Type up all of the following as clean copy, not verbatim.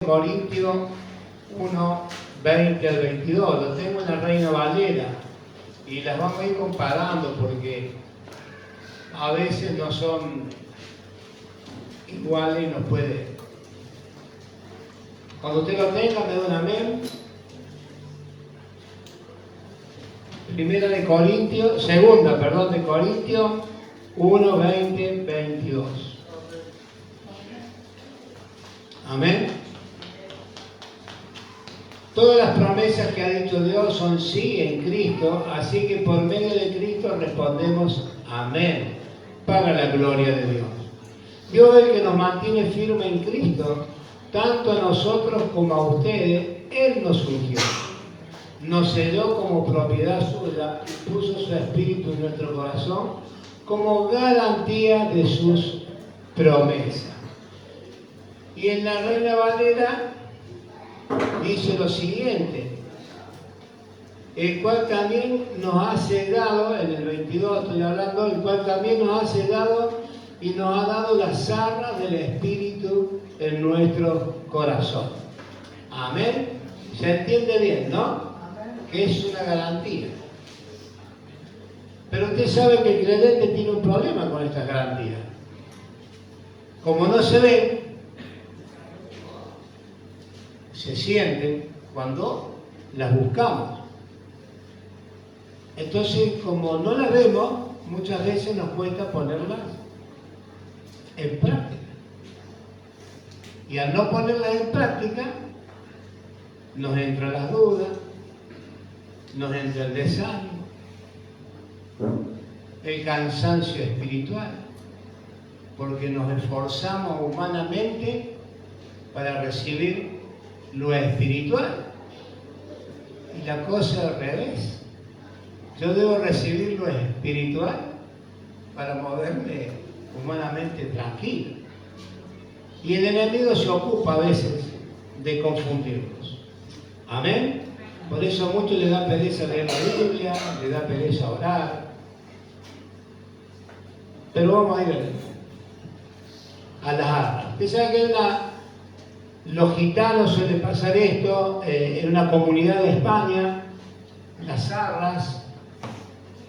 Corintios 1, 20 al 22. Lo tengo en la Reina Valera y las vamos a ir comparando porque a veces no son iguales y nos puede. Cuando usted lo tenga, me da un amén. Segunda de Corintios 1, 20, 22. Amén. Todas las promesas que ha dicho Dios son sí en Cristo, así que por medio de Cristo respondemos amén, para la gloria de Dios. Dios es el que nos mantiene firme en Cristo, tanto a nosotros como a ustedes. Él nos ungió, nos selló como propiedad suya y puso su espíritu en nuestro corazón como garantía de sus promesas. Y en la Reina Valera dice lo siguiente: el cual también nos ha sellado, en el 22 estoy hablando, el cual también nos ha sellado y nos ha dado las arras del Espíritu en nuestro corazón. Amén. ¿Se entiende bien, no? Que es una garantía. Pero usted sabe que el creyente tiene un problema con estas garantías. Como no se ve, se sienten cuando las buscamos. Entonces, como no las vemos, muchas veces nos cuesta ponerlas en práctica. Y al no ponerlas en práctica, nos entran las dudas, nos entra el desánimo, el cansancio espiritual, porque nos esforzamos humanamente para recibir lo espiritual. Y la cosa al revés. Yo debo recibir lo espiritual para moverme humanamente tranquilo. Y el enemigo se ocupa a veces de confundirnos. Amén. Por eso a muchos les da pereza leer la Biblia, les da pereza orar. Pero vamos a ir a las arras. Usted sabe que los gitanos suele pasar esto, en una comunidad de España, las arras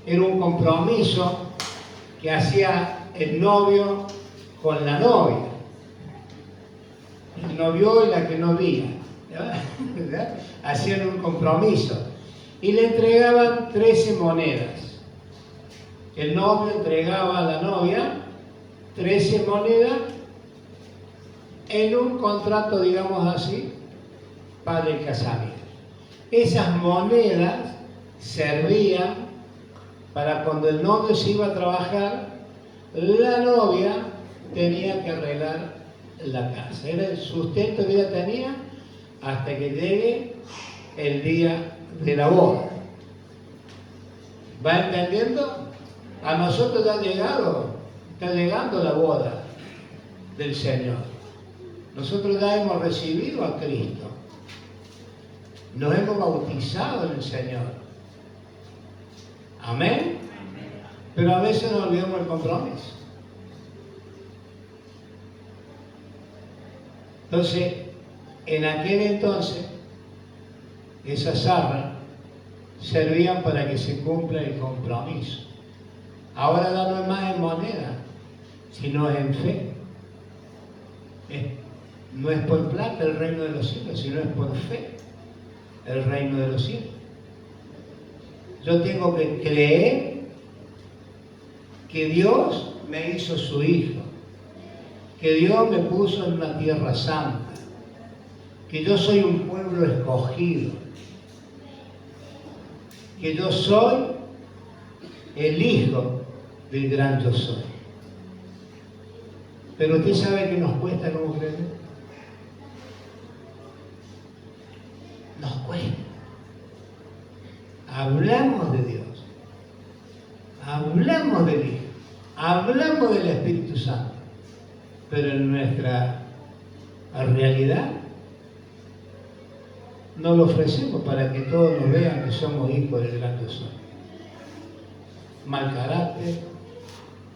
era un compromiso que hacía el novio con la novia, el novio y la que novia, ¿verdad? Hacían un compromiso y le entregaban 13 monedas. El novio entregaba a la novia 13 monedas en un contrato, digamos así, para el casamiento. Esas monedas servían para cuando el novio se iba a trabajar, la novia tenía que arreglar la casa. Era el sustento que ella tenía hasta que llegue el día de la boda. ¿Va entendiendo? A nosotros ya está llegando la boda del Señor. Nosotros ya hemos recibido a Cristo. Nos hemos bautizado en el Señor. Amén. Pero a veces nos olvidamos el compromiso. Entonces, en aquel entonces, esas arras servían para que se cumpla el compromiso. Ahora ya no es más en moneda, sino en fe. No es por plata el reino de los cielos, sino es por fe el reino de los cielos. Yo tengo que creer que Dios me hizo su hijo, que Dios me puso en una tierra santa, que yo soy un pueblo escogido, que yo soy el hijo del gran yo soy. Pero usted sabe que nos cuesta como creer. Nos cuesta. Hablamos de Dios, hablamos del Hijo, hablamos del Espíritu Santo, pero en nuestra realidad no lo ofrecemos para que todos nos vean que somos hijos del gran yo soy. Mal carácter,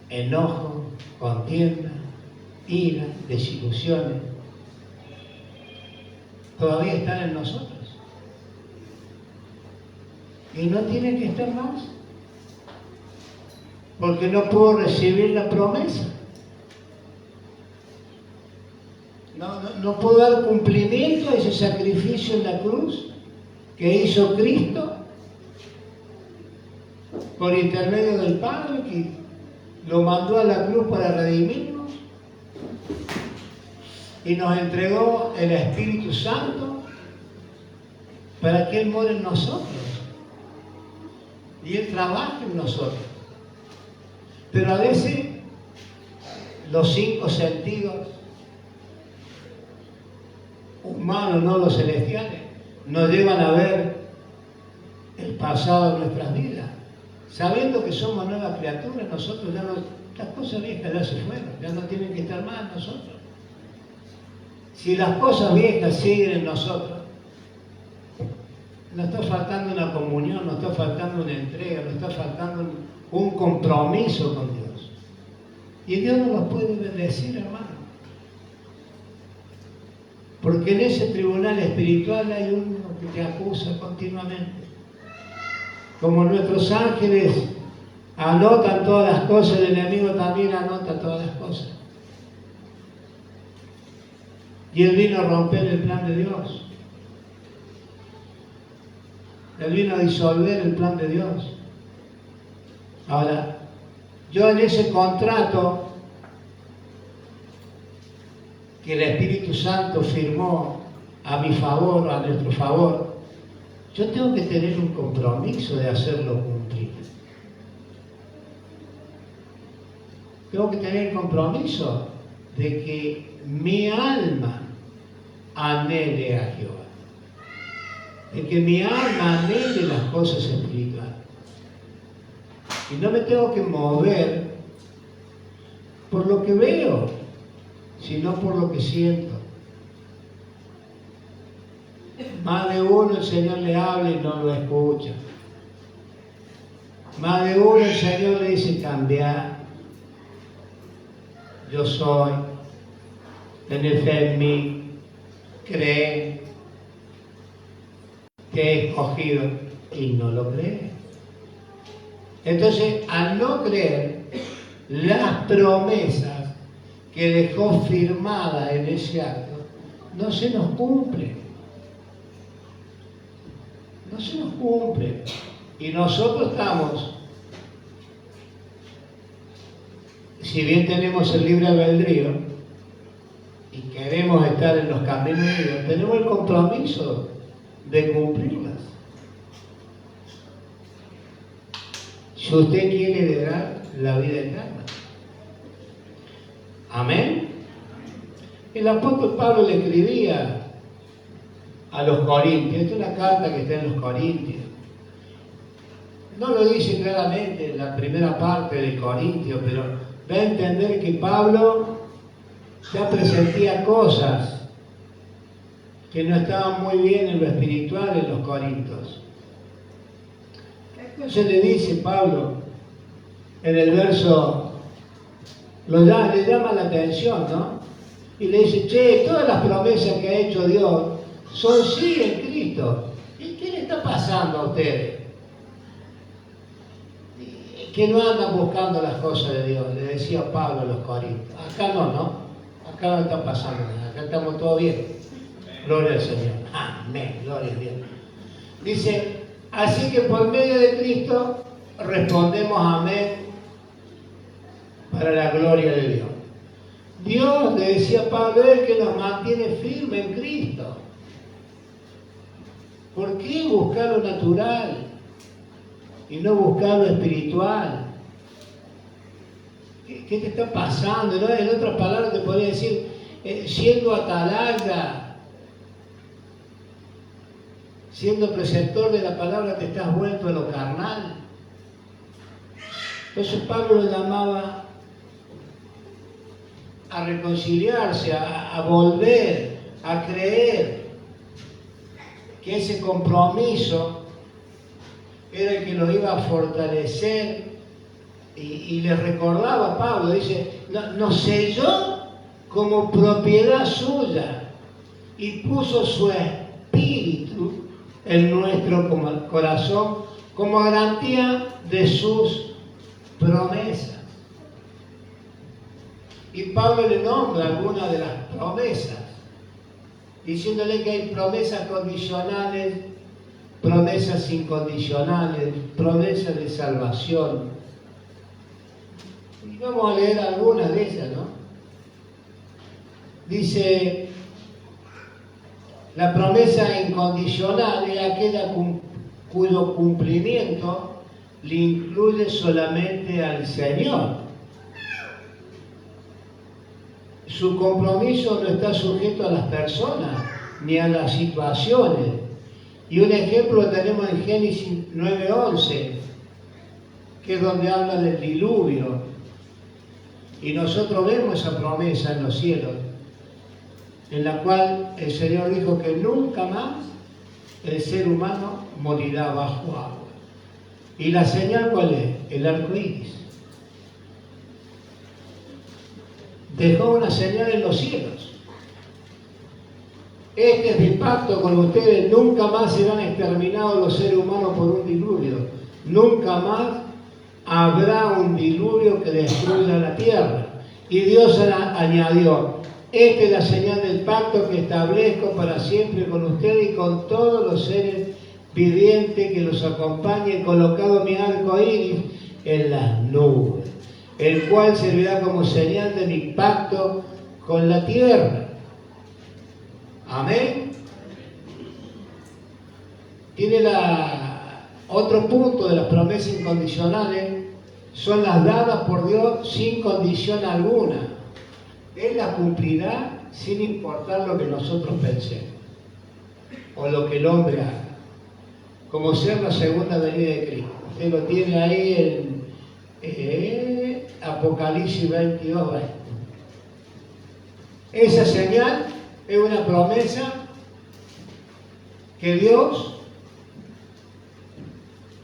enojo, contienda, ira, desilusiones. todavía están en nosotros. Y no tiene que estar más. Porque no puedo recibir la promesa. No puedo dar cumplimiento a ese sacrificio en la cruz que hizo Cristo por intermedio del Padre, que lo mandó a la cruz para redimirnos y nos entregó el Espíritu Santo para que Él more en nosotros y Él trabaje en nosotros. Pero a veces los 5 sentidos humanos, no los celestiales, nos llevan a ver el pasado de nuestras vidas. Sabiendo que somos nuevas criaturas, nosotros ya no, las cosas viejas ya se fueron, ya no tienen que estar más en nosotros. Si las cosas viejas siguen en nosotros, nos está faltando una comunión, nos está faltando una entrega, nos está faltando un compromiso con Dios. Y Dios no los puede bendecir, hermano. Porque en ese tribunal espiritual hay uno que te acusa continuamente. Como nuestros ángeles anotan todas las cosas, el enemigo también anota todas las cosas. Y Él vino a romper el plan de Dios. Él vino a disolver el plan de Dios. Ahora, yo en ese contrato que el Espíritu Santo firmó a mi favor, a nuestro favor, yo tengo que tener un compromiso de hacerlo cumplir. Tengo que tener el compromiso de que mi alma anhele a Jehová. De que mi alma anhele las cosas espirituales. Y no me tengo que mover por lo que veo, sino por lo que siento. Más de uno el Señor le habla y no lo escucha. Más de uno el Señor le dice cambiar. Yo soy, tener fe en mí, cree, te he escogido, y no lo cree. Entonces, al no creer, las promesas que dejó firmadas en ese acto no se nos cumplen. No se nos cumplen. Y nosotros estamos, si bien tenemos el libre albedrío y queremos estar en los caminos de Dios, tenemos el compromiso de cumplirlas. Si usted quiere heredar la vida eterna. Amén. El apóstol Pablo le escribía a los Corintios. Esta es una carta que está en los Corintios. No lo dice claramente en la primera parte de Corintios, pero da a entender que Pablo ya presentía cosas que no estaban muy bien en lo espiritual en los Corintios. Entonces le dice Pablo en el verso, le llama la atención, ¿no? Y le dice, che, todas las promesas que ha hecho Dios son sí en Cristo. ¿Y qué le está pasando a ustedes? Que no andan buscando las cosas de Dios, le decía Pablo a los Corintios. Acá no. Acá no está pasando nada, acá estamos todos bien. Gloria al Señor. Amén, gloria a Dios. Dice, así que por medio de Cristo respondemos amén para la gloria de Dios. Dios, le decía Pablo, es el que nos mantiene firme en Cristo. ¿Por qué buscar lo natural y no buscar lo espiritual? ¿Qué te está pasando? ¿No? En otras palabras te podría decir, siendo atalaya, siendo preceptor de la palabra, te estás vuelto a lo carnal. Entonces Pablo lo llamaba a reconciliarse, a volver, a creer que ese compromiso era el que lo iba a fortalecer. Y le recordaba a Pablo, dice, nos selló como propiedad suya y puso su espíritu en nuestro corazón como garantía de sus promesas. Y Pablo le nombra algunas de las promesas, diciéndole que hay promesas condicionales, promesas incondicionales, promesas de salvación. Y vamos a leer algunas de ellas, ¿no? Dice, la promesa incondicional es aquella cuyo cumplimiento le incluye solamente al Señor. Su compromiso no está sujeto a las personas ni a las situaciones. Y un ejemplo lo tenemos en Génesis 9:11, que es donde habla del diluvio. Y nosotros vemos esa promesa en los cielos, en la cual el Señor dijo que nunca más el ser humano morirá bajo agua. ¿Y la señal cuál es? El arco iris. Dejó una señal en los cielos. Este es mi pacto con ustedes, nunca más serán exterminados los seres humanos por un diluvio. Nunca más habrá un diluvio que destruya la tierra. Y Dios añadió, esta es la señal del pacto que establezco para siempre con ustedes y con todos los seres vivientes que los acompañen. He colocado mi arco iris en las nubes, el cual servirá como señal de mi pacto con la tierra. Amén. Tiene otro punto de las promesas incondicionales, son las dadas por Dios sin condición alguna. Él las cumplirá sin importar lo que nosotros pensemos o lo que el hombre haga, como ser la segunda venida de Cristo. Usted lo tiene ahí en Apocalipsis 22:20. Esa señal es una promesa que Dios,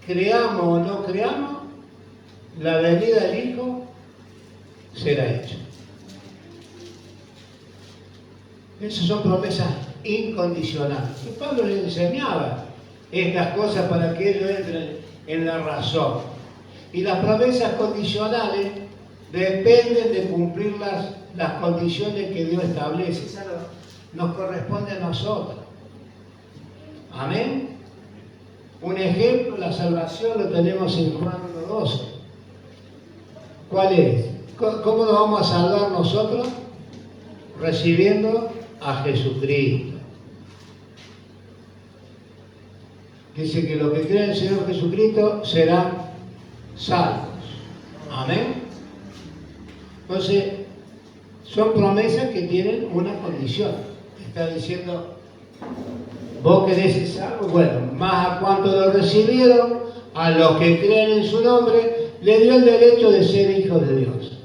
creamos o no creamos, la venida del Hijo será hecha. Esas son promesas incondicionales. Y Pablo le enseñaba estas cosas para que ellos entren en la razón. Y las promesas condicionales dependen de cumplir las condiciones que Dios establece. Esa nos corresponde a nosotros. Amén. Un ejemplo, la salvación lo tenemos en Juan 1:12. ¿Cuál es? ¿Cómo nos vamos a salvar nosotros? Recibiendo a Jesucristo. Dice que los que creen en el Señor Jesucristo serán salvos. Amén. Entonces, son promesas que tienen una condición. Está diciendo, vos querés ser salvo, bueno, más a cuanto lo recibieron, a los que creen en su nombre, le dio el derecho de ser hijos de Dios.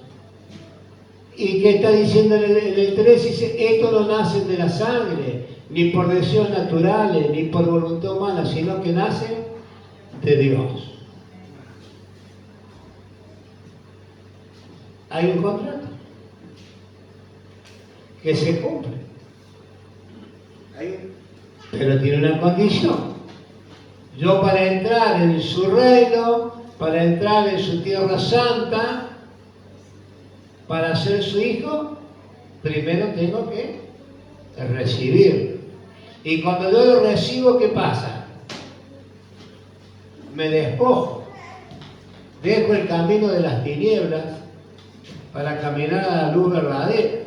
¿Y qué está diciendo en el 3? Dice, esto no nace de la sangre, ni por deseos naturales, ni por voluntad humana, sino que nace de Dios. Hay un contrato que se cumple, pero tiene una condición. Yo, para entrar en su reino, para entrar en su tierra santa, para ser su hijo, primero tengo que recibir. Y cuando yo lo recibo, ¿qué pasa? Me despojo, dejo el camino de las tinieblas para caminar a la luz verdadera.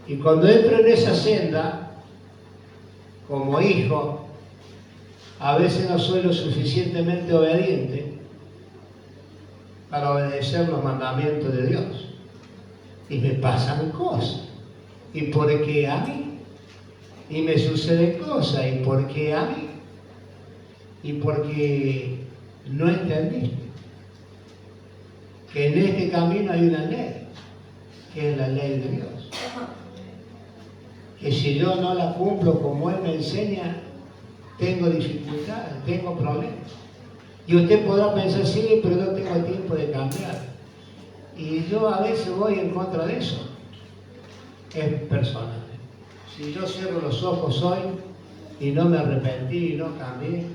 Y cuando entro en esa senda, como hijo, a veces no soy lo suficientemente obediente para obedecer los mandamientos de Dios. Y me pasan cosas. ¿Y por qué a mí? Y me suceden cosas. ¿Y por qué a mí? Y porque no entendí que en este camino hay una ley, que es la ley de Dios. Que si yo no la cumplo como Él me enseña, tengo dificultades, tengo problemas. Y usted podrá pensar, sí, pero no tengo tiempo de cambiar. Y yo a veces voy en contra de eso. Es personal. Si yo cierro los ojos hoy y no me arrepentí y no cambié,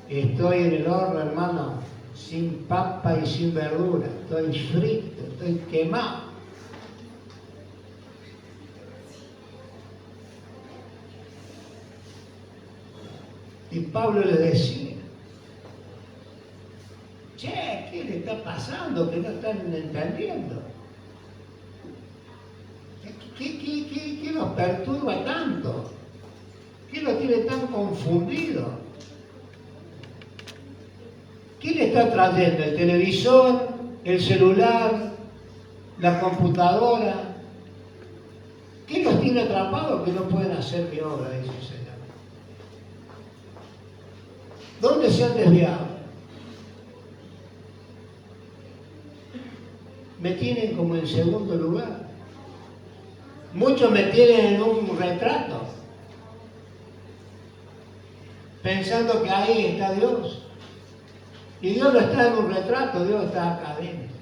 estoy en el horno, hermano, sin papa y sin verdura. Estoy frito, estoy quemado. Y Pablo le decía, che, ¿qué le está pasando? Que no están entendiendo. ¿Qué los perturba tanto? ¿Qué los tiene tan confundidos? ¿Qué le está trayendo? ¿El televisor? ¿El celular? ¿La computadora? ¿Qué los tiene atrapados que no pueden hacer mi obra? Dice el Señor. ¿Dónde se han desviado? Me tienen como en segundo lugar. Muchos me tienen en un retrato, pensando que ahí está Dios. Y Dios no está en un retrato, Dios está acá adentro.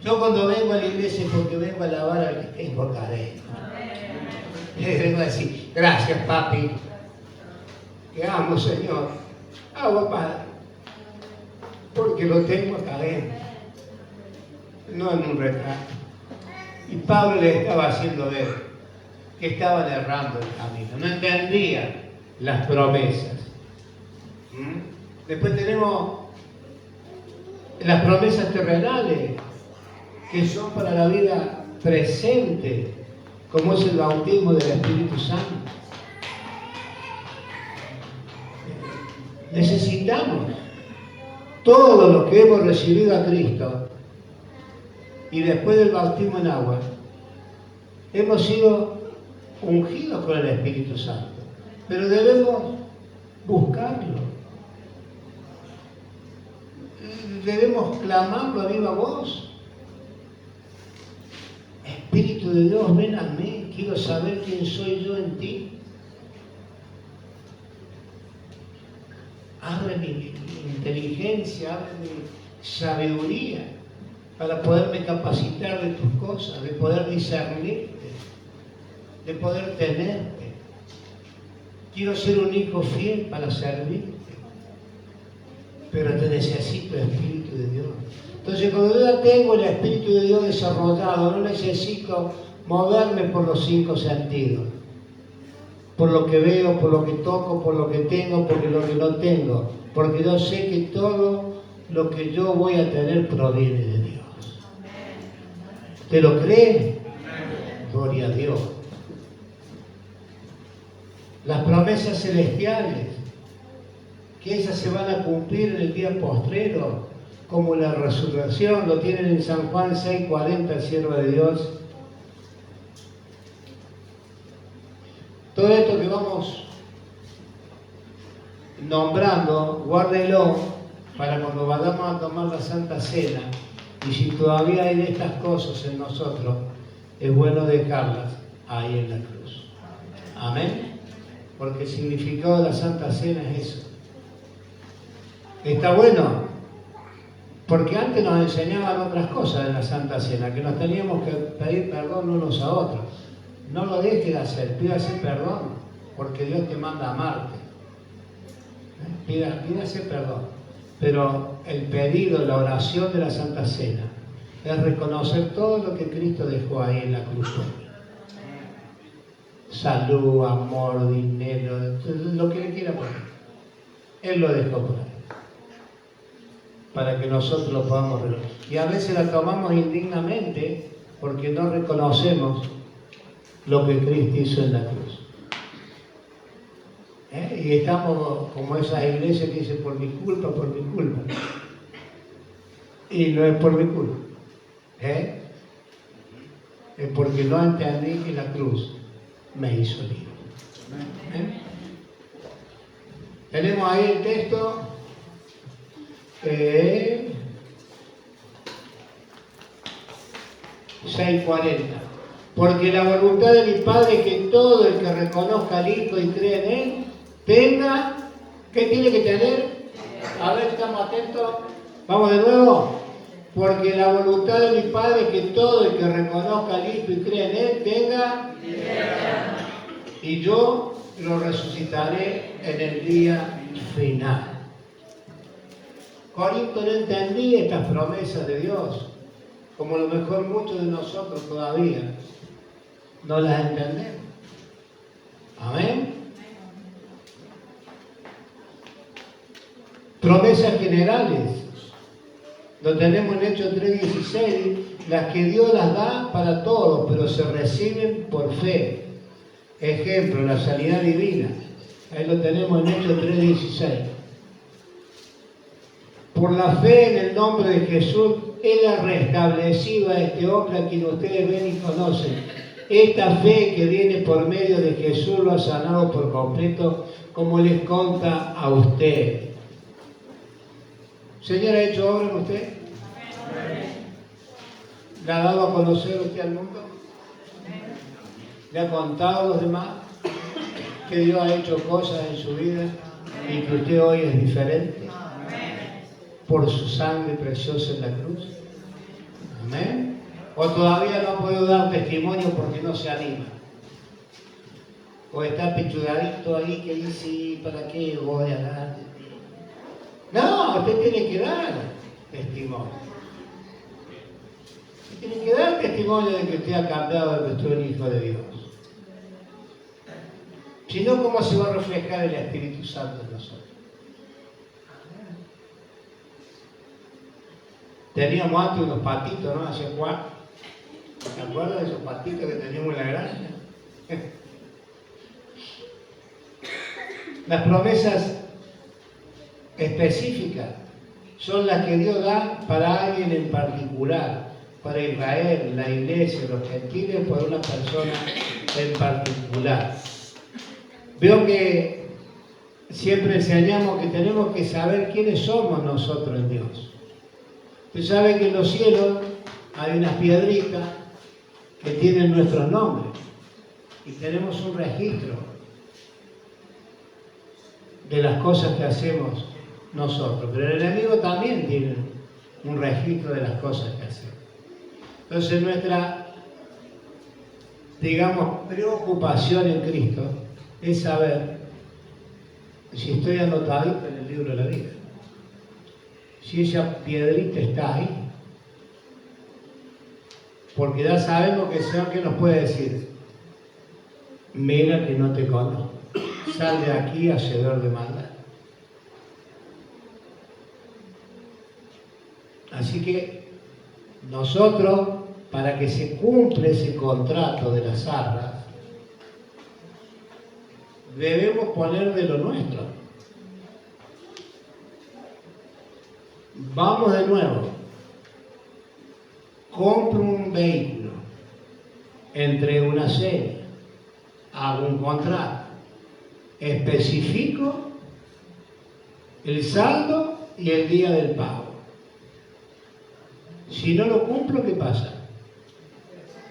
Yo cuando vengo a la iglesia es porque vengo a alabar al que tengo acá adentro. Vengo a decir, gracias papi, te amo Señor, amo Padre, porque lo tengo acá adentro, no en un retrato. Y Pablo le estaba haciendo ver que estaban errando el camino, no entendían las promesas. Después tenemos las promesas terrenales, que son para la vida presente, como es el bautismo del Espíritu Santo. Necesitamos todo lo que hemos recibido a Cristo y después del bautismo en agua, hemos sido ungidos con el Espíritu Santo, pero debemos buscarlo. Debemos clamarlo a viva voz. Espíritu de Dios, ven a mí, quiero saber quién soy yo en ti. Abre mi inteligencia, abre mi sabiduría para poderme capacitar de tus cosas, de poder discernirte, de poder tenerte. Quiero ser un hijo fiel para servirte, pero te necesito, Espíritu de Dios. Entonces, cuando yo ya tengo el Espíritu de Dios desarrollado, no necesito moverme por los 5 sentidos, por lo que veo, por lo que toco, por lo que tengo, por lo que no tengo, porque yo sé que todo lo que yo voy a tener proviene de Dios. ¿Te lo crees? Gloria a Dios. Las promesas celestiales, que esas se van a cumplir en el día postrero, como la resurrección, lo tienen en San Juan 6:40, el siervo de Dios. Todo esto que vamos nombrando, guárdelo para cuando vayamos a tomar la Santa Cena, y si todavía hay de estas cosas en nosotros, es bueno dejarlas ahí en la cruz. Amén. Porque el significado de la Santa Cena es eso. ¿Está bueno? Porque antes nos enseñaban otras cosas en la Santa Cena, que nos teníamos que pedir perdón unos a otros. No lo dejes de hacer, pídase perdón, porque Dios te manda a amarte. Pídase perdón. Pero el pedido, la oración de la Santa Cena, es reconocer todo lo que Cristo dejó ahí en la cruz. Salud, amor, dinero, lo que le quiera poner. Él lo dejó por ahí, para que nosotros lo podamos reconocer. Y a veces la tomamos indignamente porque no reconocemos lo que Cristo hizo en la cruz. Y estamos como esas iglesias que dicen por mi culpa, por mi culpa. Y no es por mi culpa. Es porque no entendí que la cruz me hizo libre. Tenemos ahí el texto. 6:40. Porque la voluntad de mi Padre es que todo el que reconozca al Hijo y cree en Él tenga, ¿qué tiene que tener? A ver, estamos atentos. Vamos de nuevo. Porque la voluntad de mi Padre es que todo el que reconozca al Hijo y crea en Él tenga y yo lo resucitaré en el día final. Corinto no entendía estas promesas de Dios, como a lo mejor muchos de nosotros todavía no las entendemos. Amén. Promesas generales. Lo tenemos en Hechos 3:16, las que Dios las da para todos, pero se reciben por fe. Ejemplo, la sanidad divina. Ahí lo tenemos en Hechos 3:16. Por la fe en el nombre de Jesús, Él ha restablecido a este hombre a quien ustedes ven y conocen. Esta fe que viene por medio de Jesús lo ha sanado por completo, como les conta a usted. ¿Señor ha hecho obra en usted? ¿Le ha dado a conocer usted al mundo? ¿Le ha contado a los demás que Dios ha hecho cosas en su vida y que usted hoy es diferente por su sangre preciosa en la cruz? Amén. ¿O todavía no ha podido dar testimonio porque no se anima? ¿O está pichudadito ahí que dice, ¿para qué voy a dar testimonio? No, usted tiene que dar testimonio. Usted tiene que dar testimonio de que usted ha cambiado, de que usted es un hijo de Dios. Si no, ¿cómo se va a reflejar el Espíritu Santo en nosotros? Teníamos antes unos patitos, ¿no? Hace 4. ¿Se acuerdan de esos patitos que teníamos en la granja? Las promesas específicas son las que Dios da para alguien en particular, para Israel, la iglesia, los gentiles, por una persona en particular. Veo que siempre enseñamos que tenemos que saber quiénes somos nosotros en Dios. Usted sabe que en los cielos hay unas piedritas que tienen nuestros nombres y tenemos un registro de las cosas que hacemos nosotros, pero el enemigo también tiene un registro de las cosas que hacemos. Entonces nuestra, digamos, preocupación en Cristo es saber si estoy anotadito en el libro de la vida, si esa piedrita está ahí, porque ya sabemos que el Señor que nos puede decir, mira que no te conozco, sal de aquí hacedor de maldad. Así que nosotros, para que se cumpla ese contrato de las arras, debemos poner de lo nuestro. Vamos de nuevo. Compro un vehículo, entrego una serie, hago un contrato, especifico el saldo y el día del pago. Si no lo cumplo, ¿qué pasa?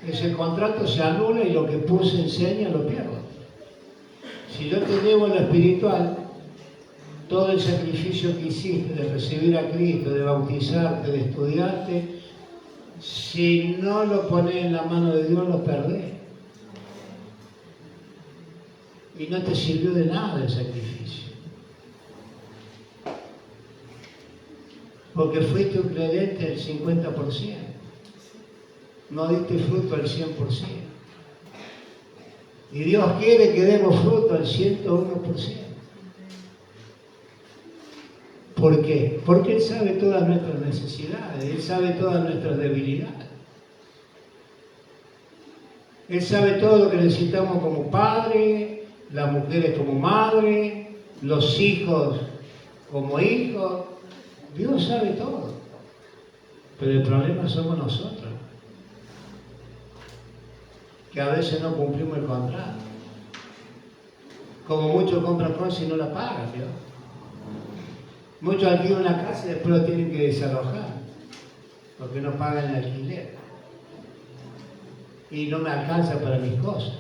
Ese contrato se anula y lo que puse en seña lo pierdo. Si yo te debo en lo espiritual, todo el sacrificio que hiciste de recibir a Cristo, de bautizarte, de estudiarte, si no lo pones en la mano de Dios, lo perdés. Y no te sirvió de nada el sacrificio. Porque fuiste un creyente del 50%. No diste fruto al 100%. Y Dios quiere que demos fruto al 101%. ¿Por qué? Porque Él sabe todas nuestras necesidades, Él sabe todas nuestras debilidades. Él sabe todo lo que necesitamos como padre, las mujeres como madre, los hijos como hijos. Dios sabe todo. Pero el problema somos nosotros, que a veces no cumplimos el contrato. Como muchos compran cosas y no la pagan, ¿no? Muchos alquilan una casa y después lo tienen que desalojar, porque no pagan el alquiler. Y no me alcanza para mis cosas.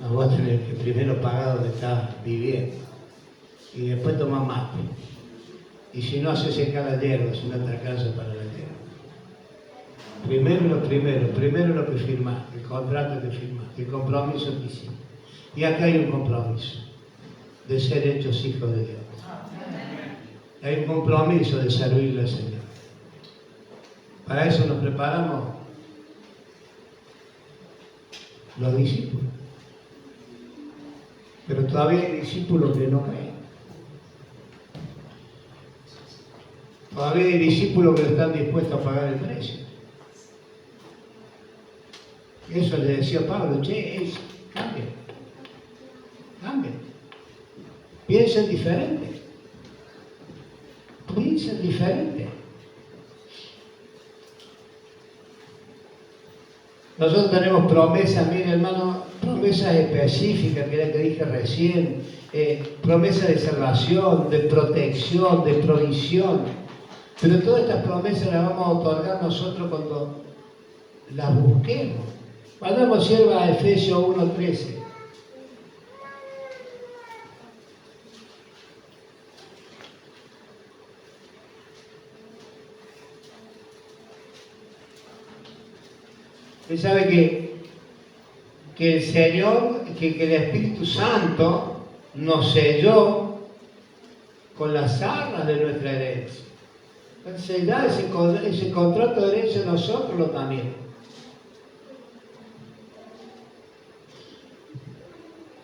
No, voy a tener que primero pagar donde estás viviendo. Y después tomar mate. Y si no, hace secar la hierba, si no te alcanza para la hierba. Primero lo que firmaste, el contrato que firmaste, el compromiso que hiciste. Y acá hay un compromiso de ser hechos hijos de Dios. Hay un compromiso de servirle al Señor. Para eso nos preparamos los discípulos. Pero todavía hay discípulos que no creen. Todavía hay discípulos que no están dispuestos a pagar el precio. Eso le decía Pablo, cambien. Piensen diferente. Nosotros tenemos promesas, mire hermano, promesas específicas, que era que dije recién, promesas de salvación, de protección, de provisión. Pero todas estas promesas las vamos a otorgar nosotros cuando las busquemos. Mandamos sierva a Efesios 1:13. Usted sabe que el Señor, que el Espíritu Santo nos selló con las arras de nuestra herencia. Entonces da ese contrato de herencia a nosotros también.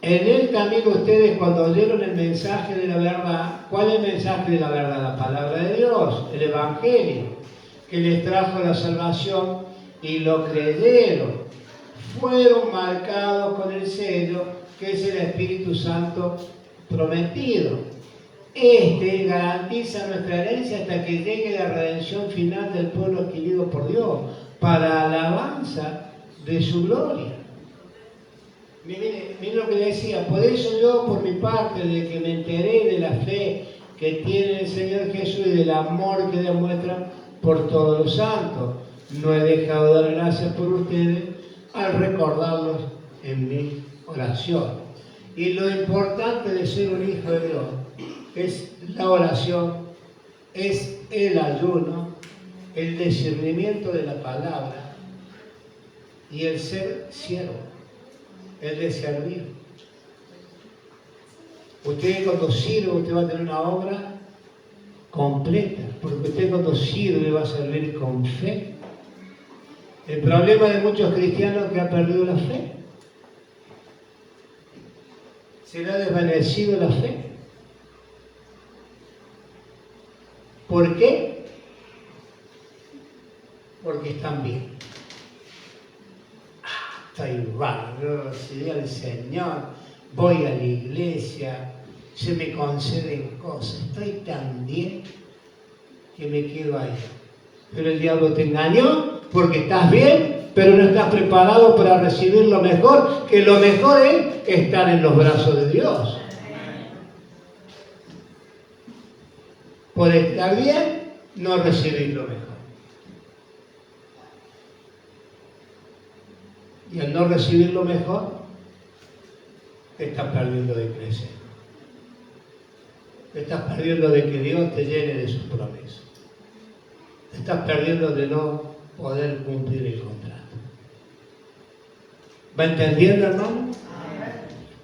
En él también ustedes, cuando oyeron el mensaje de la verdad, ¿cuál es el mensaje de la verdad? La palabra de Dios, el Evangelio, que les trajo la salvación, y lo creyeron, fueron marcados con el sello, que es el Espíritu Santo prometido. Este garantiza nuestra herencia hasta que llegue la redención final del pueblo adquirido por Dios, para alabanza de su gloria. Mire lo que decía, por eso yo, por mi parte, de que me enteré de la fe que tiene el Señor Jesús y del amor que demuestra por todos los santos, no he dejado de dar gracias por ustedes al recordarlos en mi oración. Y lo importante de ser un hijo de Dios es la oración, es el ayuno, el discernimiento de la palabra y el ser siervo, el de servir. Usted cuando sirve, usted va a tener una obra completa, porque usted cuando sirve va a servir con fe. El problema de muchos cristianos es que han perdido la fe. Se le ha desvanecido la fe. ¿Por qué? Porque están bien. Estoy bárbaro, recibí al Señor, voy a la iglesia, se me conceden cosas, estoy tan bien que me quedo ahí. Pero el diablo te engañó porque estás bien, pero no estás preparado para recibir lo mejor, que lo mejor es estar en los brazos de Dios. Por estar bien, no recibir lo mejor. Y al no recibir lo mejor, te estás perdiendo de crecer. Te estás perdiendo de que Dios te llene de sus promesas. Te estás perdiendo de no poder cumplir el contrato. ¿Va entendiendo, hermano?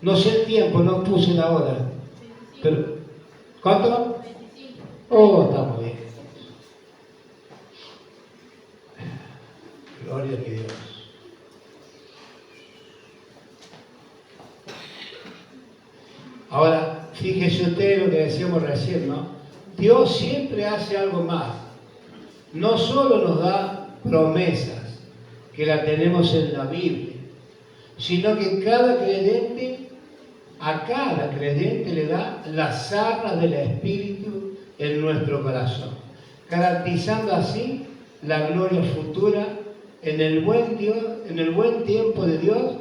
No sé el tiempo, no puse la hora. Pero, ¿cuánto? Oh, estamos bien. Gloria a Dios. Ahora, fíjese usted lo que decíamos recién, ¿no? Dios siempre hace algo más. No solo nos da promesas, que la tenemos en la Biblia, sino que a cada creyente le da las arras del Espíritu en nuestro corazón, garantizando así la gloria futura en el buen tiempo de Dios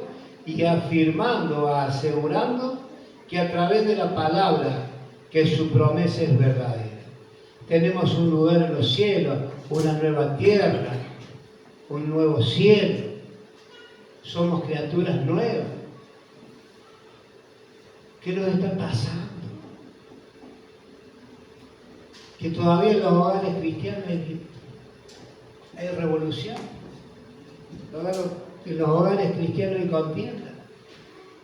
y afirmando, asegurando que a través de la palabra que su promesa es verdadera. Tenemos un lugar en los cielos, una nueva tierra, un nuevo cielo. Somos criaturas nuevas. ¿Qué nos está pasando? Que todavía en los hogares cristianos hay revolución. En los hogares cristianos hay contienda.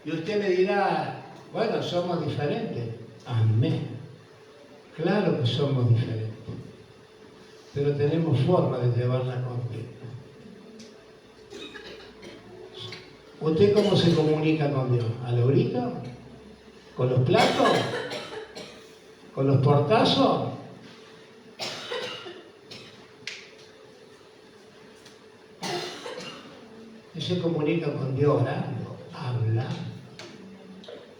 Y usted me dirá, bueno, somos diferentes. Amén. Claro que somos diferentes. Pero tenemos forma de llevar la contienda. ¿Usted cómo se comunica con Dios? ¿A los gritos? ¿Con los platos? ¿Con los portazos? Usted se comunica con Dios orando, hablando,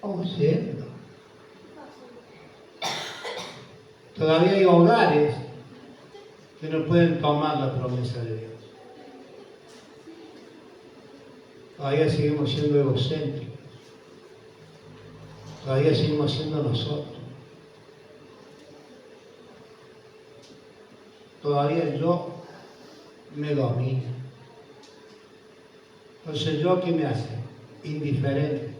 oyendo. Todavía hay hogares que no pueden tomar la promesa de Dios. Todavía seguimos siendo egocéntricos. Todavía seguimos siendo nosotros. Todavía el yo me domina. Entonces, ¿yo qué me hace? Indiferente.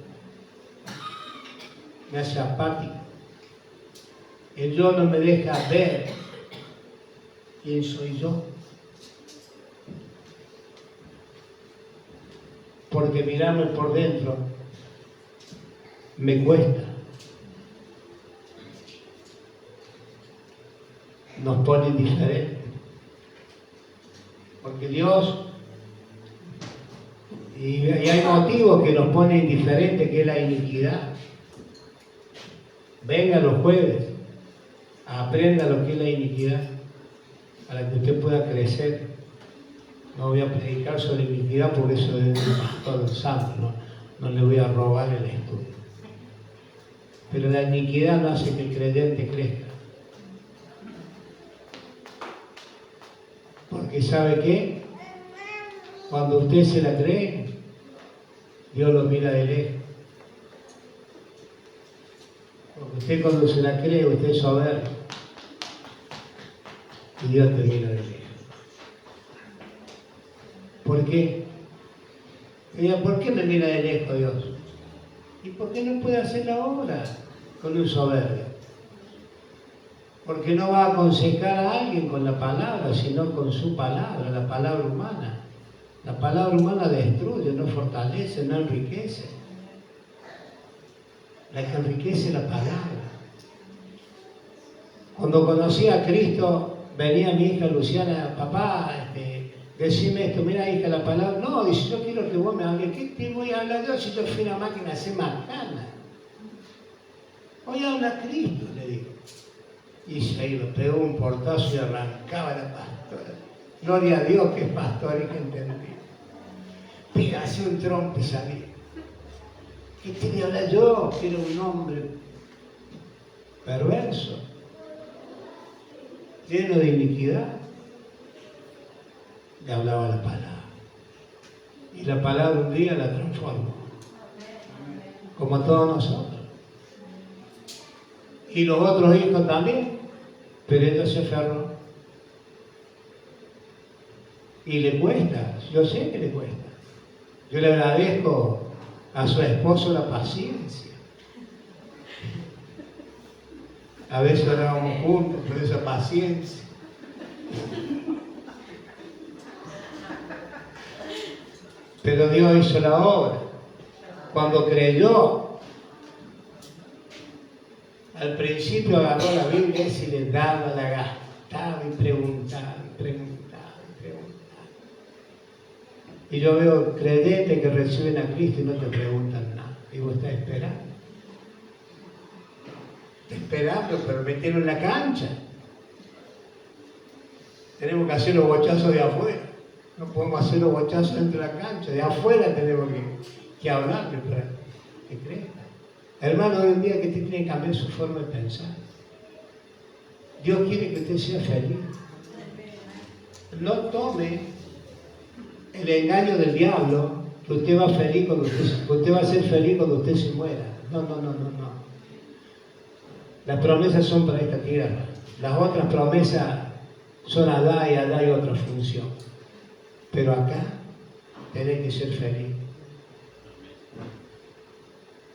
Me hace apático. El yo no me deja ver quién soy yo. Porque mirarme por dentro me cuesta. Nos pone indiferentes. Porque Dios, y hay motivos que nos pone indiferentes, que es la iniquidad. Venga los jueves, aprenda lo que es la iniquidad, para que usted pueda crecer. No voy a predicar sobre iniquidad porque eso es del pastor santo, no le voy a robar el estudio. Pero la iniquidad no hace que el creyente crezca. Porque ¿sabe qué? Cuando usted se la cree, Dios lo mira de lejos. Porque usted cuando se la cree, usted es soberbio. Y Dios te mira de lejos. ¿Por qué? ¿Por qué me mira de lejos Dios? ¿Y por qué no puede hacer la obra con un soberbio? Porque no va a aconsejar a alguien con la palabra, sino con su palabra, la palabra humana. La palabra humana destruye, no fortalece, no enriquece. La que enriquece es la palabra. Cuando conocí a Cristo, venía mi hija Luciana, papá, decime esto, mira hija, la palabra. No, dice, yo quiero que vos me hables. ¿Qué te voy a hablar yo si yo fui una máquina de hacer macana? Voy a hablar a Cristo, le digo. Y se iba, pegó un portazo y arrancaba la pastora. Gloria a Dios que es pastor y que entendí. Pégase un trompo y salí. ¿Qué te voy a hablar yo? Que era un hombre perverso, lleno de iniquidad. Le hablaba la palabra. Y la palabra un día la transformó. Como a todos nosotros. Y los otros hijos también. Pero ella se aferró. Y le cuesta. Yo sé que le cuesta. Yo le agradezco a su esposo la paciencia. A veces orábamos juntos, pero esa paciencia. Pero Dios hizo la obra. Cuando creyó, al principio agarró la Biblia y se le daba, la gastaba y preguntaba, y preguntaba, y preguntaba. Y yo veo creyentes que reciben a Cristo y no te preguntan nada. Y vos estás esperando. Esperando, pero metieron en la cancha. Tenemos que hacer los bochazos de afuera. No podemos hacer los bochazos dentro de la cancha. De afuera tenemos que hablarle para que crezca. Hermano, hoy en día que usted tiene que cambiar su forma de pensar. Dios quiere que usted sea feliz. No tome el engaño del diablo que usted va feliz cuando usted va a ser feliz cuando usted se muera. No. Las promesas son para esta tierra. Las otras promesas son Adá y otra función. Pero acá tenés que ser feliz.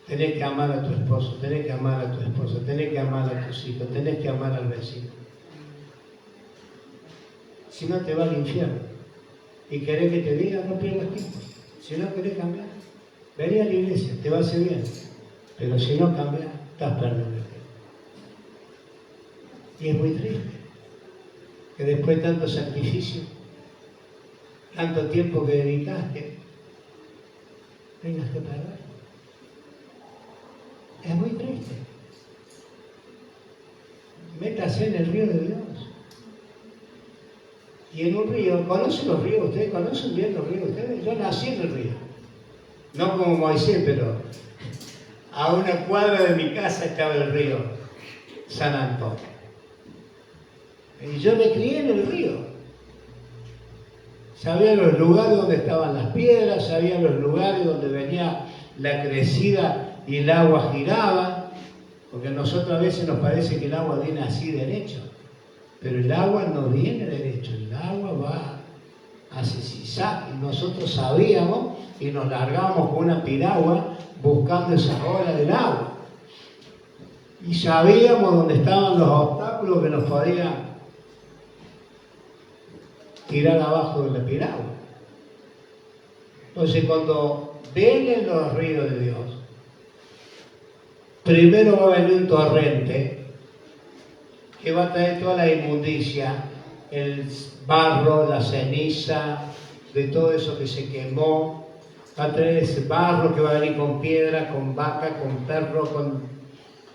Tenés que amar a tu esposo, tenés que amar a tu esposa, tenés que amar a tus hijos, tenés que amar al vecino. Si no te va al infierno. y querés que te diga, no pierdas tiempo. Si no querés cambiar, vení a la iglesia, te va a hacer bien. Pero si no cambias, estás perdiendo el tiempo. Y es muy triste que después de tanto sacrificio, tanto tiempo que dedicaste, tengas que perder. Es muy triste. Métase en el río de Dios. Y en un río, ¿conocen los ríos ustedes? ¿Conocen bien los ríos ustedes? Yo nací en el río. No como Moisés, pero a una cuadra de mi casa estaba el río San Antonio. Y yo me crié en el río. Sabía los lugares donde estaban las piedras, sabía los lugares donde venía la crecida y el agua giraba, porque a nosotros a veces nos parece que el agua viene así derecho, pero el agua no viene derecho, el agua va hacia zigzag, y nosotros sabíamos y nos largábamos con una piragua buscando esas olas del agua. Y sabíamos dónde estaban los obstáculos que nos podían tirar abajo de la piragua. Entonces, cuando vienen los ríos de Dios, primero va a venir un torrente que va a traer toda la inmundicia, el barro, la ceniza, de todo eso que se quemó. Va a traer ese barro que va a venir con piedra, con vaca, con perro, con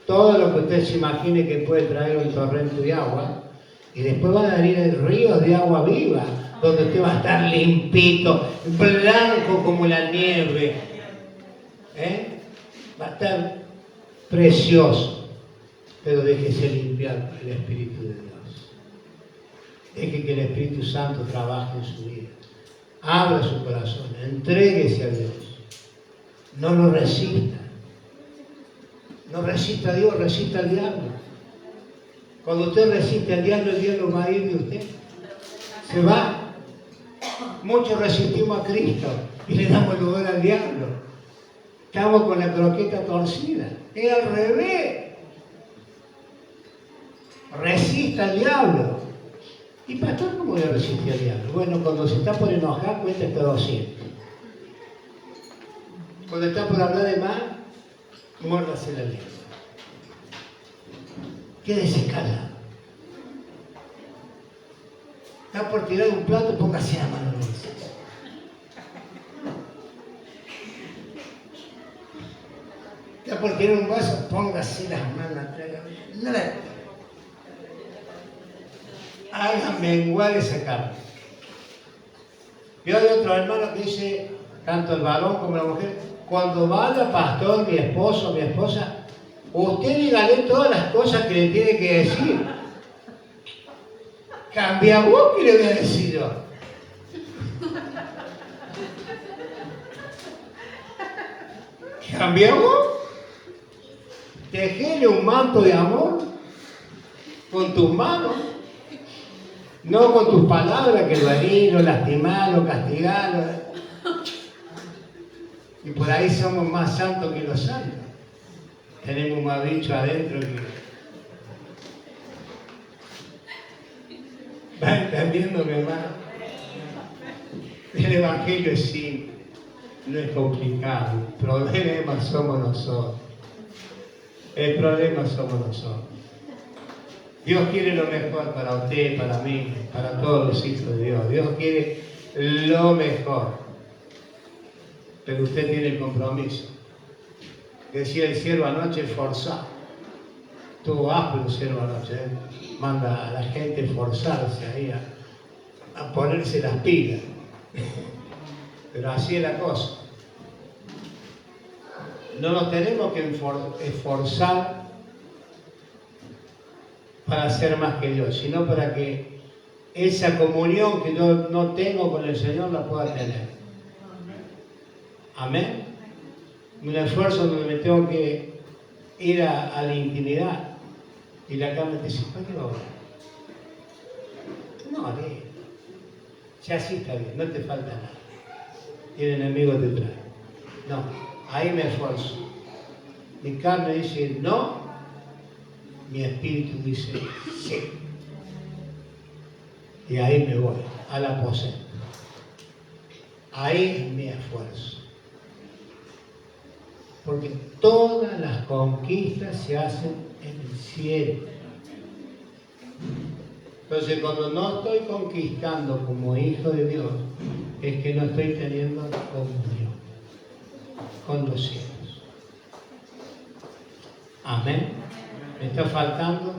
todo lo que usted se imagine que puede traer un torrente de agua. Y después van a venir ríos de agua viva, donde usted va a estar limpito, blanco como la nieve. Va a estar precioso. Pero déjese limpiar por el Espíritu de Dios. Deje que el Espíritu Santo trabaje en su vida. Abra su corazón, entréguese a Dios. No lo resista. No resista a Dios, resista al diablo. Cuando usted resiste al diablo, el diablo va a ir de usted. Se va. Muchos resistimos a Cristo y le damos lugar al diablo. Estamos con la croqueta torcida. Es al revés. Resista al diablo. ¿Y pastor cómo le resiste al diablo? Bueno, cuando se está por enojar, cuenta hasta 200. Cuando está por hablar de más, muérdase la lengua. Quédese callado. Está por tirar un plato, póngase la mano en el bolsillo. Está por tirar un vaso, póngase las manos atrás. Nada. Haga menguar esa carne. Yo hay otro hermano que dice, tanto el varón como la mujer, cuando vaya pastor, mi esposo, mi esposa, usted dígale todas las cosas que le tiene que decir. Cambia vos, ¿qué le voy a decir yo? ¿Cambia vos? Tejele un manto de amor con tus manos, no con tus palabras que lo herir, lo lastimar, lo castigar. Y por ahí somos más santos que los santos. Tenemos más bicho adentro que... ¿Va entendiendo, mi hermano? El Evangelio es simple, no es complicado. El problema somos nosotros. El problema somos nosotros. Dios quiere lo mejor para usted, para mí, para todos los hijos de Dios. Dios quiere lo mejor. Pero usted tiene el compromiso. Decía el siervo anoche, forzar. Estuvo áspero el siervo anoche. Manda a la gente forzarse ahí a ponerse las pilas. Pero así es la cosa. No nos tenemos que esforzar para ser más que Dios, sino para que esa comunión que yo no tengo con el Señor la pueda tener. Amén. Un esfuerzo donde me tengo que ir a la intimidad. Y la cama te dice, ¿para qué va a orar? No, ya sí está bien, no te falta nada. Y el enemigo te trae. No, ahí me esfuerzo. Mi carne dice no, mi espíritu dice sí. Y ahí me voy, al aposento. ahí mi esfuerzo. Porque todas las conquistas se hacen en el cielo. Entonces, cuando no estoy conquistando como hijo de Dios, es que no estoy teniendo comunión con los cielos. Amén. Me está faltando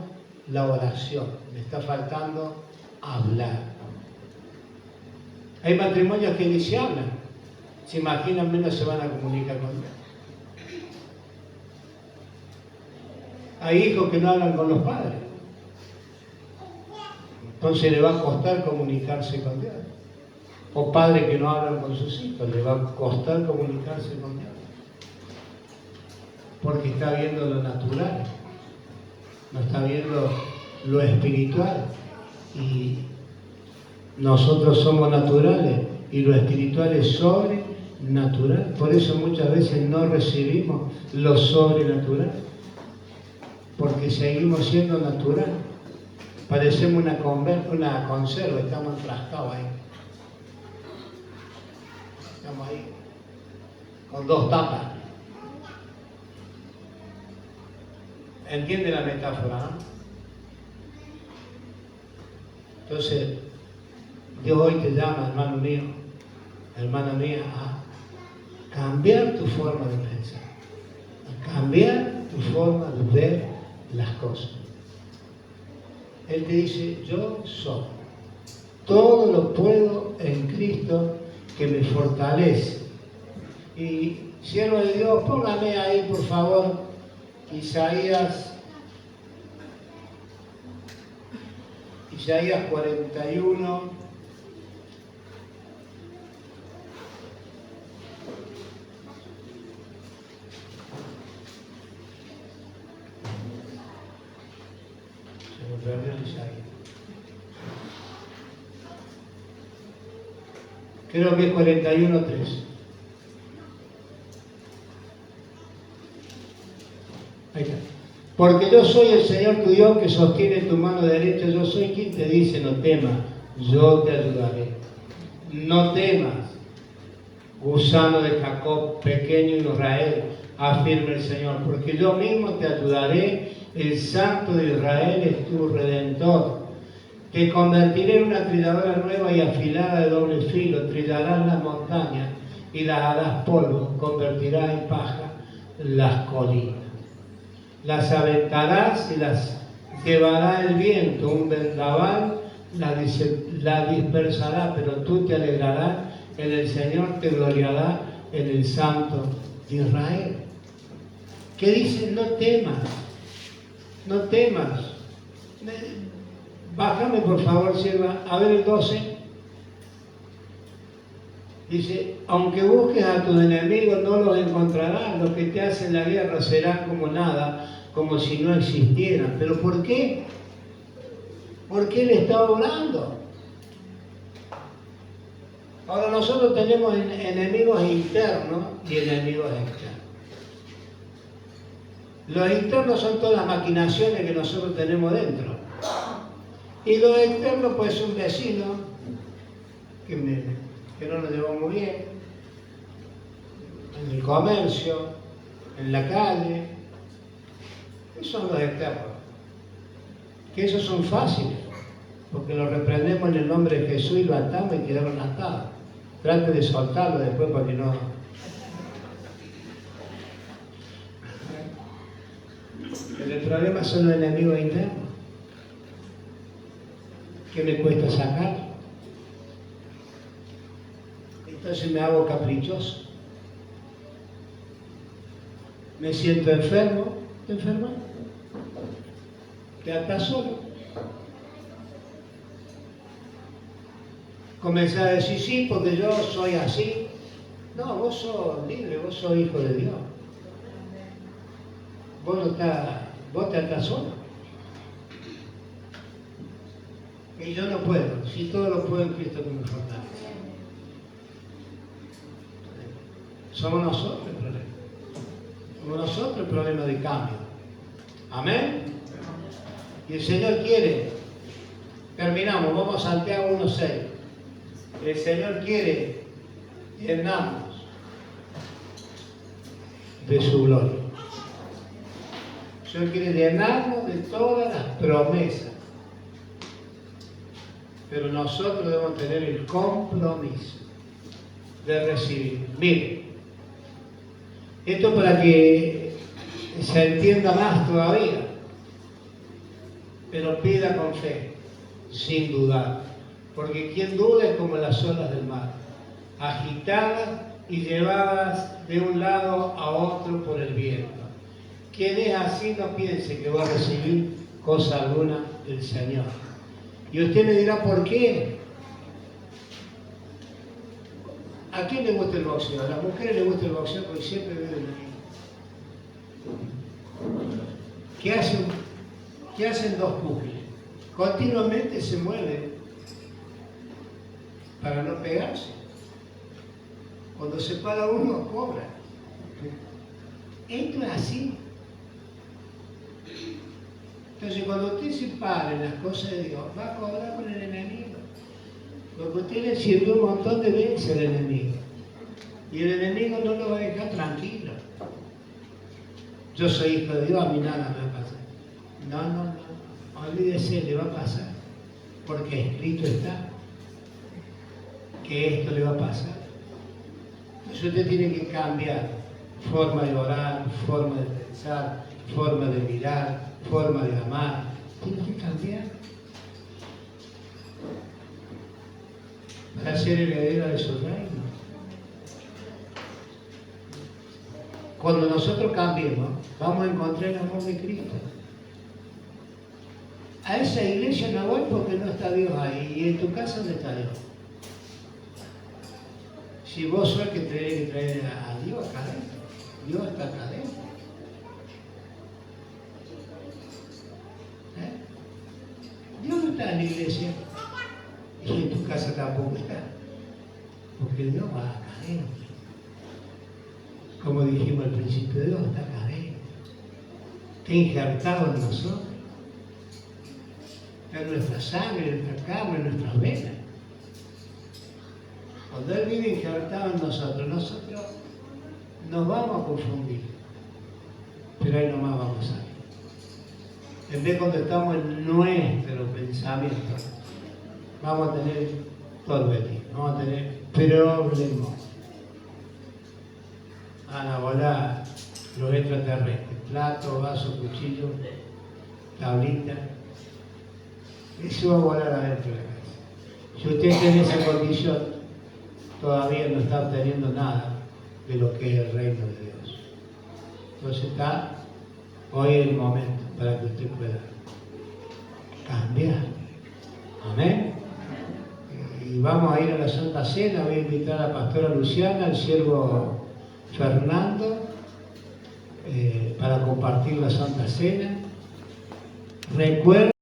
la oración, me está faltando hablar. Hay matrimonios que ni se hablan. Se imaginan, menos se van a comunicar con Dios. Hay hijos que no hablan con los padres. Entonces le va a costar comunicarse con Dios. O padres que no hablan con sus hijos, le va a costar comunicarse con Dios. Porque está viendo lo natural, no está viendo lo espiritual. Y nosotros somos naturales y lo espiritual es sobrenatural. Por eso muchas veces no recibimos lo sobrenatural, porque seguimos siendo natural. Parecemos una conserva, estamos enfrascados ahí. Estamos ahí con dos tapas. ¿Entiende la metáfora, no? Entonces, Dios hoy te llama, hermano mío, hermana mía, a cambiar tu forma de pensar, a cambiar tu forma de ver las cosas. Él te dice, yo soy. Todo lo puedo en Cristo que me fortalece. Y, siervo de Dios, póngame ahí, por favor, Isaías 41. Se me perdió Isaías. Creo que es 41:3. Ahí está. Porque yo soy el Señor tu Dios que sostiene tu mano derecha. Yo soy quien te dice, no temas, yo te ayudaré. No temas, gusano de Jacob, pequeño Israel, afirma el Señor, porque yo mismo te ayudaré. El Santo de Israel es tu Redentor. Te convertiré en una trilladora nueva y afilada de doble filo. Trillarás las montañas y las harás polvo. Convertirás en paja las colinas. Las aventarás y las llevará el viento. Un vendaval la dispersará, pero tú te alegrarás en el Señor, te gloriará en el Santo de Israel. ¿Qué dice? No temas. No temas. Bájame por favor, sierva, a ver el 12. Dice, aunque busques a tus enemigos no los encontrarás, los que te hacen la guerra serán como nada, como si no existieran. ¿Pero por qué? Porque Él está obrando. Ahora nosotros tenemos enemigos internos y enemigos externos. Los internos son todas las maquinaciones que nosotros tenemos dentro. Y los externos, pues un vecino que no nos llevamos muy bien, en el comercio, en la calle. Esos son los externos. Que esos son fáciles, porque los reprendemos en el nombre de Jesús y los atamos y quedaron atados. Trate de soltarlo después para que no. Pero el problema son los enemigos internos. ¿Qué me cuesta sacar? Entonces me hago caprichoso. Me siento enfermo. ¿Te enfermas? Quedas solo. Comencé a decir sí porque yo soy así. No, vos sos libre, vos sos hijo de Dios. Vos te estás solo. Y yo no puedo, si todo lo puedo en Cristo que me fortalece. Somos nosotros el problema. Somos nosotros el problema de cambio. Amén. Y el Señor quiere. Terminamos, vamos a Santiago 1:6. El Señor quiere llenarnos de su gloria. El Señor quiere llenarnos de todas las promesas. Pero nosotros debemos tener el compromiso de recibir. Miren, esto para que se entienda más todavía, pero pida con fe, sin dudar, porque quien duda es como las olas del mar, agitadas y llevadas de un lado a otro por el viento. Quien es así no piense que va a recibir cosa alguna del Señor. Y usted me dirá, ¿por qué? ¿A quién le gusta el boxeo? A las mujeres les gusta el boxeo porque siempre beben ahí. ¿Qué hacen dos púgiles? Continuamente se mueven para no pegarse. Cuando se para uno, cobra. Esto es así. Entonces, cuando usted se para en las cosas de Dios, va a cobrar con el enemigo. Porque usted le sirvió un montón de veces al enemigo. Y el enemigo no lo va a dejar tranquilo. Yo soy hijo de Dios, a mí nada me va a pasar. No. Olvídese, le va a pasar. Porque escrito está que esto le va a pasar. Entonces usted tiene que cambiar forma de orar, forma de pensar, forma de mirar, forma de amar. Tiene que cambiar para ser heredero de su reino. Cuando nosotros cambiemos, vamos a encontrar el amor de Cristo. A esa iglesia no voy porque no está Dios ahí. ¿Y en tu casa dónde está Dios? Si vos sos el que tenés que traer a Dios acá adentro. Dios está acá adentro. Dios no está en la iglesia. Y en tu casa tampoco está. Porque Dios va acá adentro. Como dijimos al principio, Dios está acá adentro. Está injertado en nosotros. Está en nuestra sangre, en nuestra carne, en nuestras venas. Cuando Él vive injertado en nosotros nos vamos a confundir. Pero ahí nomás vamos a salir. En vez cuando estamos en nuestro pensamiento, vamos a tener torbellino, vamos a tener problemas. Van a volar los extraterrestres, plato, vaso, cuchillo, tablita. Eso va a volar adentro de la casa. Si usted está en esa condición, todavía no está obteniendo nada de lo que es el reino de Dios. Entonces hoy es el momento para que usted pueda cambiar. Amén. Y vamos a ir a la Santa Cena. Voy a invitar a la pastora Luciana, al siervo Fernando, para compartir la Santa Cena. Recuerda